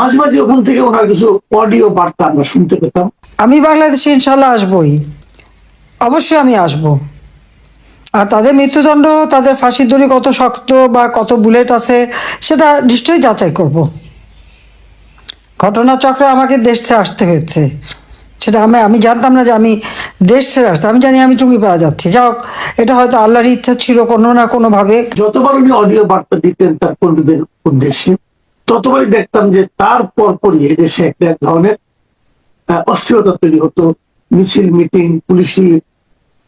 মাঝে মাঝে ওখান থেকে ওনার কিছু অডিও বার্তা আমরা শুনতে পেতাম। আমি বাংলাদেশে ইনশাল্লাহ আসবই, অবশ্যই আমি আসব। আর তাদের মৃত্যুদণ্ড, তাদের ফাঁসির দড়ি কত শক্ত বা কত বুলেট আছে সেটা নিশ্চয়ই যাচাই করব। ঘটনাচক্রে আমাকে দেশ ছেড়ে আসতে হয়েছে, সেটা আমি জানতাম না যে আমি দেশ ছেড়ে আসতে, আমি জানি আমি টুঙ্গিপাড়া যাচ্ছি। যাই হোক, এটা হয়তো আল্লাহর ইচ্ছা ছিল কোনো না কোনোভাবে। যতবার উনি অডিও বার্তা দিতেন তার কর্মীদের উদ্দেশ্যে, ততবারই দেখতাম যে তার পরপরই এদেশে একটা এক ধরনের অস্থিরতা তৈরি হতো, মিছিল মিটিং পুলিশি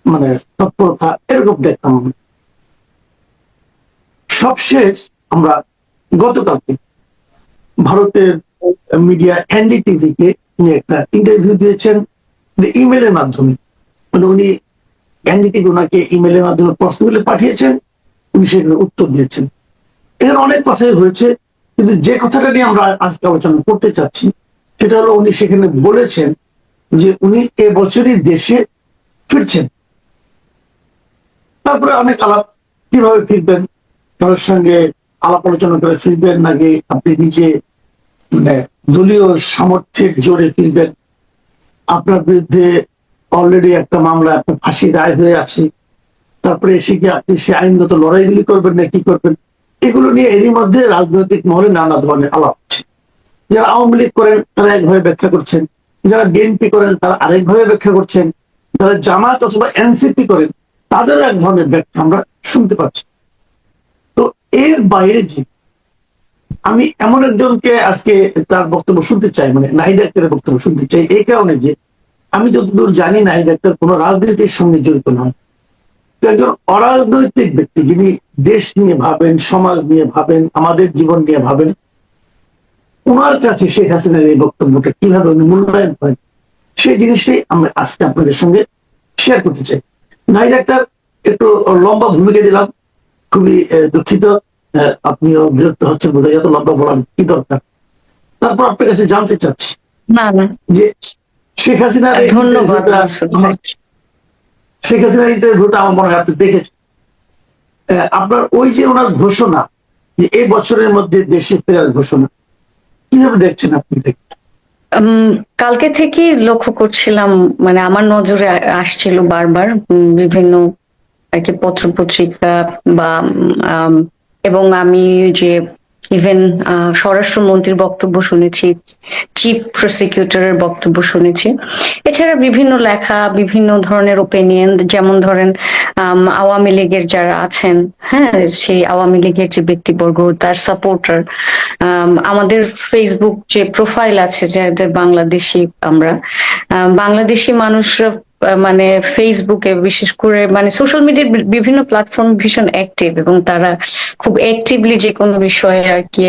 মানে তৎপরতা এরকম দেখতাম। সবশেষ আমরা গতকালকে ভারতের মিডিয়া এনডিটিভি কে উনি একটা ইন্টারভিউ দিয়েছেন ইমেলের মাধ্যমে। মানে উনি এনডিটিভি ওনাকে ইমেলের মাধ্যমে প্রশ্নগুলো পাঠিয়েছেন, উনি সেখানে উত্তর দিয়েছেন। এখানে অনেক কথাই হয়েছে, কিন্তু যে কথাটা নিয়ে আমরা আজকে আলোচনা করতে চাচ্ছি সেটা হলো উনি সেখানে বলেছেন যে উনি এবছরই দেশে ফিরছেন। তারপরে অনেক আলাপ, কিভাবে ফিরবেন, কারোর সঙ্গে আলাপ আলোচনা করে ফিরবেন নাকি আপনি নিজে মানে দলীয় সামর্থ্যের জোরে ফিরবেন, আপনার বিরুদ্ধে অলরেডি একটা মামলা, আপনার ফাঁসি রায় হয়ে আছে, তারপরে এসে কি আপনি সে আইনগত লড়াইগুলি করবেন না কি করবেন, এগুলো নিয়ে এরই মধ্যে রাজনৈতিক মহলে নানা ধরনের আলাপ হচ্ছে। যারা আওয়ামী লীগ করেন তারা একভাবে ব্যাখ্যা করছেন, যারা বিএনপি করেন তারা আরেকভাবে ব্যাখ্যা করছেন, যারা জামাত অথবা এনসিপি করেন তাদেরও এক ধরনের ব্যাখ্যা আমরা শুনতে পাচ্ছি। তো এর বাইরে যে আমি এমন একজনকে আজকে তার বক্তব্য শুনতে চাই, মানে নাহিদ আক্তারের বক্তব্য শুনতে চাই, এই কারণে যে আমি যতদূর জানি নাহিদ আক্তার কোনো রাজনীতির সঙ্গে জড়িত নয়। তো একজন অরাজনৈতিক ব্যক্তি যিনি দেশ নিয়ে ভাবেন, সমাজ নিয়ে ভাবেন, আমাদের জীবন নিয়ে ভাবেন, ওনার কাছে শেখ হাসিনার এই বক্তব্যটা কিভাবে উনি মূল্যায়ন করেন সেই জিনিসটাই আমরা আজকে আপনাদের সঙ্গে শেয়ার করতে চাই। নাহিদ আক্তার, একটু লম্বা ভূমিকা দিলাম, খুবই দুঃখিত, আপনিও বিরক্ত হচ্ছেন বোধহয়, এত লম্বা বলার কি দরকার। তারপর আপনার কাছে জানতে চাচ্ছি না না, যে শেখ হাসিনার এই ধন্যবাদ। শেখ হাসিনার ইন্টারভিউটা আমার মনে হয় আপনি দেখেছেন। আপনার ওই যে ওনার ঘোষণা যে এই বছরের মধ্যে দেশে ফেরার ঘোষণা, কিভাবে দেখছেন আপনি? কালকে থেকে লক্ষ্য করছিলাম, মানে আমার নজরে আসছিল বারবার বিভিন্ন আর কি পত্র পত্রিকা বা এবং আমি যে ইভেন স্বরাষ্ট্রমন্ত্রীর বক্তব্য শুনেছি, চিফ প্রসিকিউটরের বক্তব্য শুনেছি, এছাড়া বিভিন্ন লেখা, বিভিন্ন ধরনের ওপিনিয়ন, যেমন ধরেন আওয়ামী লীগের যারা আছেন, হ্যাঁ, সেই আওয়ামী লীগের যে ব্যক্তিবর্গ, তার সাপোর্টার, আমাদের ফেসবুক যে প্রোফাইল আছে যাদের বাংলাদেশি, আমরা বাংলাদেশি মানুষরা মানে ফেসবুকে বিশেষ করে মানে সোশ্যাল মিডিয়ার বিভিন্ন প্ল্যাটফর্ম ভীষণ অ্যাক্টিভ, এবং তারা খুব অ্যাক্টিভলি যে কোনো বিষয়ে আর কি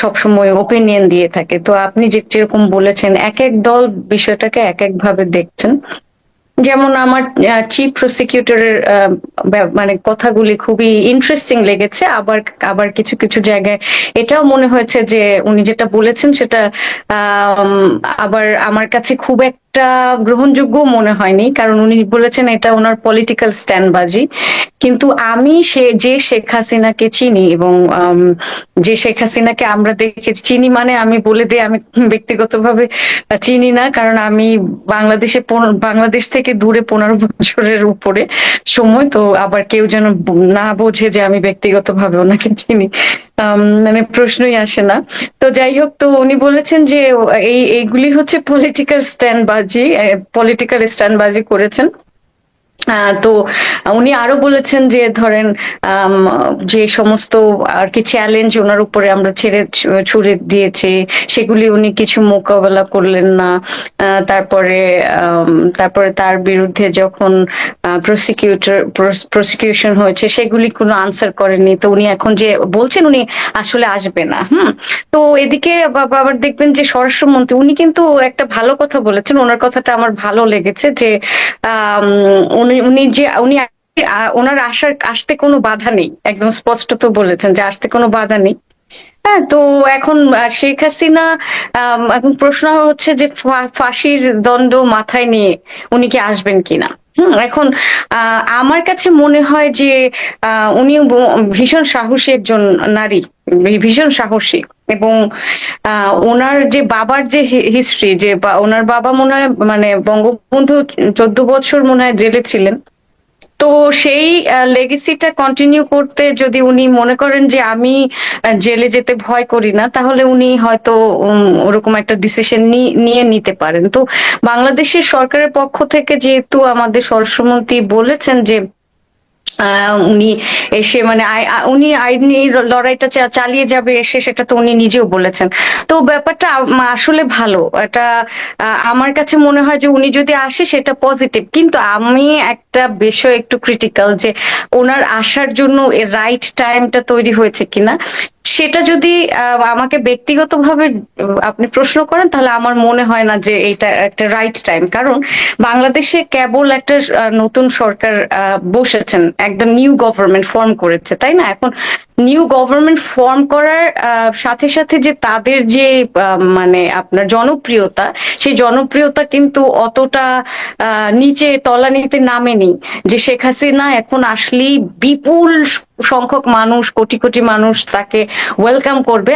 সবসময় ওপিনিয়ন দিয়ে থাকে। তো আপনি যেরকম বলেছেন, এক এক দল বিষয়টাকে এক এক ভাবে দেখছেন। যেমন আমার চিফ প্রসিকিউটরের মানে কথাগুলি খুবই ইন্টারেস্টিং লেগেছে, আবার আবার কিছু কিছু জায়গায় এটাও মনে হয়েছে যে উনি যেটা বলেছেন সেটা আবার আমার কাছে খুব একটা গ্রহণযোগ্য মনে হয়নি, কারণ উনি বলেছেন এটা ওনার পলিটিক্যাল স্ট্যান্ডবাজি। কিন্তু আমি যে শেখ হাসিনাকে চিনি এবং যে শেখ হাসিনাকে আমরা দেখে চিনি, মানে আমি বলে দিই আমি ব্যক্তিগতভাবে চিনি না, কারণ আমি বাংলাদেশ থেকে দূরে 15 বছরের উপরে সময়, তো আবার কেউ যেন না বোঝে যে আমি ব্যক্তিগতভাবে ওনাকে চিনি, মানে প্রশ্নই আসে না। তো যাই হোক, তো উনি বলেছেন যে এইগুলি হচ্ছে পলিটিক্যাল স্ট্যান্ডবাজি করেছেন। তো উনি আরো বলেছেন যে ধরেন যে সমস্ত আর কি চ্যালেঞ্জ ওনার উপরে আমরা ছুড়ে দিয়েছি, সেগুলি উনি কিছু মোকাবেলা করলেন না। তারপরে তার বিরুদ্ধে যখন প্রসিকিউশন হয়েছে সেগুলি কোনো আনসার করেনি। তো উনি এখন যে বলছেন উনি আসলে আসবে না। তো এদিকে আবার দেখবেন যে স্বরাষ্ট্রমন্ত্রী উনি কিন্তু একটা ভালো কথা বলেছেন, ওনার কথাটা আমার ভালো লেগেছে যে উনি ওনার আসতে কোনো বাধা নেই, একদম স্পষ্টত বলেছেন যে আসতে কোনো বাধা নেই। হ্যাঁ, তো এখন শেখ হাসিনা, এখন প্রশ্ন হচ্ছে যে ফাঁসির দণ্ড মাথায় নিয়ে উনি কি আসবেন কিনা। এখন আমার কাছে মনে হয় যে উনি ভীষণ সাহসী একজন নারী, ভীষণ সাহসী। এবং ওনার যে বাবার যে হিস্ট্রি, যে ওনার বাবা মনে হয় মানে বঙ্গবন্ধু 14 বছর মনে হয় জেলে ছিলেন। তো সেই লেগেসিটা কন্টিনিউ করতে যদি উনি মনে করেন যে আমি জেলে যেতে ভয় করি না, তাহলে উনি হয়তো ওরকম একটা ডিসিশন নিয়ে নিতে পারেন। তো বাংলাদেশের সরকারের পক্ষ থেকে যেহেতু আমাদের স্বরাষ্ট্রমন্ত্রী বলেছেন যে উনি এসে মানে উনি আইনি লড়াইটা চালিয়ে যাবে এসে, সেটা তো উনি নিজেও বলেছেন। তো ব্যাপারটা আসলে ভালো। এটা আমার কাছে মনে হয় যে উনি যদি আসে সেটা পজিটিভ, কিন্তু আমি একটা বিষয় একটু ক্রিটিক্যাল, যে ওনার আসার জন্য এর রাইট টাইমটা তৈরি হয়েছে কিনা। সেটা যদি আমাকে ব্যক্তিগতভাবে আপনি প্রশ্ন করেন, তাহলে আমার মনে হয় না যে এটা একটা রাইট টাইম। কারণ বাংলাদেশে কেবল একটা নতুন সরকার বসেছেন, একদম নিউ গভর্নমেন্ট ফর্ম করেছে, তাই না? এখন নিউ গভর্নমেন্ট ফর্ম করার সাথে সাথে যে তাদের যে মানে আপনার জনপ্রিয়তা, সেই জনপ্রিয়তা কিন্তু অতটা নিচে তলানিতে নামেনি। যে শেখ হাসিনা এখন আসলেই বিপুল সংখ্যক মানুষ, কোটি কোটি মানুষ তাকে ওয়েলকাম করবে।